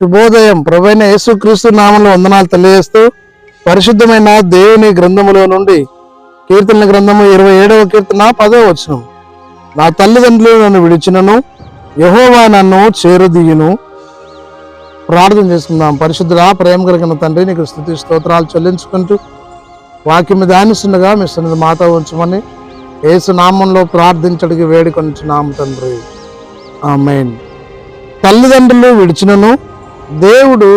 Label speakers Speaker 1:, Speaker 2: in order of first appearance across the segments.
Speaker 1: శుభోదయం. ప్రభువైన యేసుక్రీస్తు నామములో వందనాలు తెలియజేస్తూ పరిశుద్ధమైన దేవుని గ్రంథములో నుండి కీర్తనల గ్రంథము 27వ కీర్తన 10వ వచనం. నా తల్లిదండ్రులు నన్ను విడిచినను యెహోవా నన్ను చేరదీయును. ప్రార్థన చేసుకుందాం. పరిశుద్ధుడా, ప్రేమ కలిగిన తండ్రి, నీకు స్తుతి స్తోత్రాలు చెల్లించుకుంటూ వాక్యం ధ్యానిస్తుండగా మీ సన్నిధి మాట ఉంచమని యేసు నామంలో ప్రార్థించడికి వేడుకొంచున్నాము తండ్రి. ఆమేన్. తల్లిదండ్రులు విడిచినను దేవుడు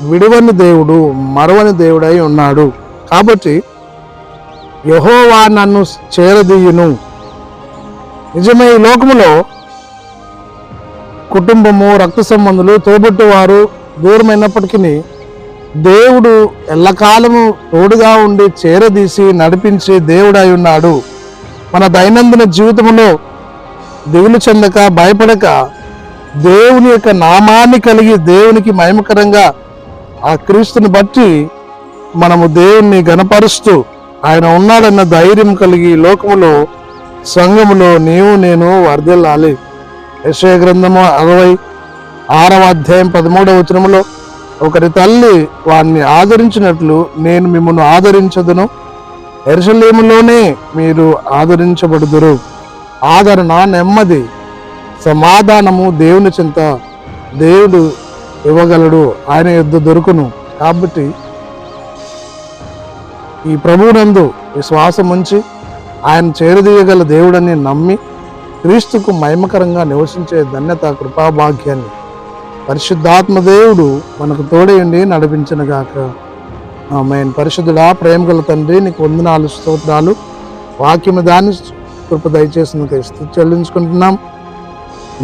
Speaker 1: విడువని దేవుడు, మరువని దేవుడై ఉన్నాడు. కాబట్టి యెహోవా నన్ను చేరదీయును. నిజమే, ఈ లోకములో కుటుంబము, రక్త సంబంధులు, తోబుట్టు వారు దూరమైనప్పటికీ దేవుడు ఎల్లకాలము తోడుగా ఉండి చేరదీసి నడిపించే దేవుడై ఉన్నాడు. మన దైనందిన జీవితంలో దిగులు చెందక, భయపడక, దేవుని యొక్క నామాన్ని కలిగి దేవునికి మహిమకరంగా ఆ క్రీస్తుని బట్టి మనము దేవుణ్ణి గణపరుస్తూ ఆయన ఉన్నాడన్న ధైర్యం కలిగి లోకములో, సంఘములో నీవు నేను వర్ధిల్లాలి. యెషయా గ్రంథము 66వ అధ్యాయం 13వ వచనములో, ఒకరి తల్లి వారిని ఆదరించినట్లు నేను మిమ్మల్ని ఆదరించదును, యెరూషలేములోనే మీరు ఆదరించబడుదురు. ఆదరణ, నెమ్మది, సమాధానము దేవుని చింత దేవుడు ఇవ్వగలడు, ఆయన యుద్ధ దొరుకును. కాబట్టి ఈ ప్రభువునందు విశ్వాసం ఉంచి ఆయన చేరదీయగల దేవుడని నమ్మి క్రీస్తుకు మహిమకరంగా నివసించే ధన్యత, కృపాభాగ్యాన్ని పరిశుద్ధాత్మ దేవుడు మనకు తోడేయండి నడిపించనుగాక. ఆమేన్. పరిశుద్ధుడా, ప్రేమగల తండ్రి, నీకు వందనాలు, స్తోత్రాలు. వాక్యము దాన్ని కృప దయచేసిన స్తుతి చెల్లించుకుంటున్నాం.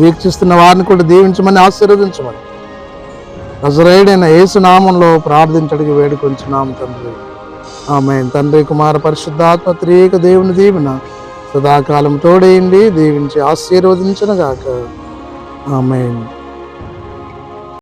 Speaker 1: వీక్షిస్తున్న వారిని కూడా దీవించమని, ఆశీర్వదించమని నజరేయుడైన యేసు నామంలో ప్రార్థించడానికి వేడుకొంచున్నాం తండ్రి. ఆమేన్. తండ్రి, కుమార, పరిశుద్ధాత్మ త్రియేక దేవుని దీవెన సదాకాలం తోడేయండి, దీవించి ఆశీర్వదించునుగాక. ఆమేన్.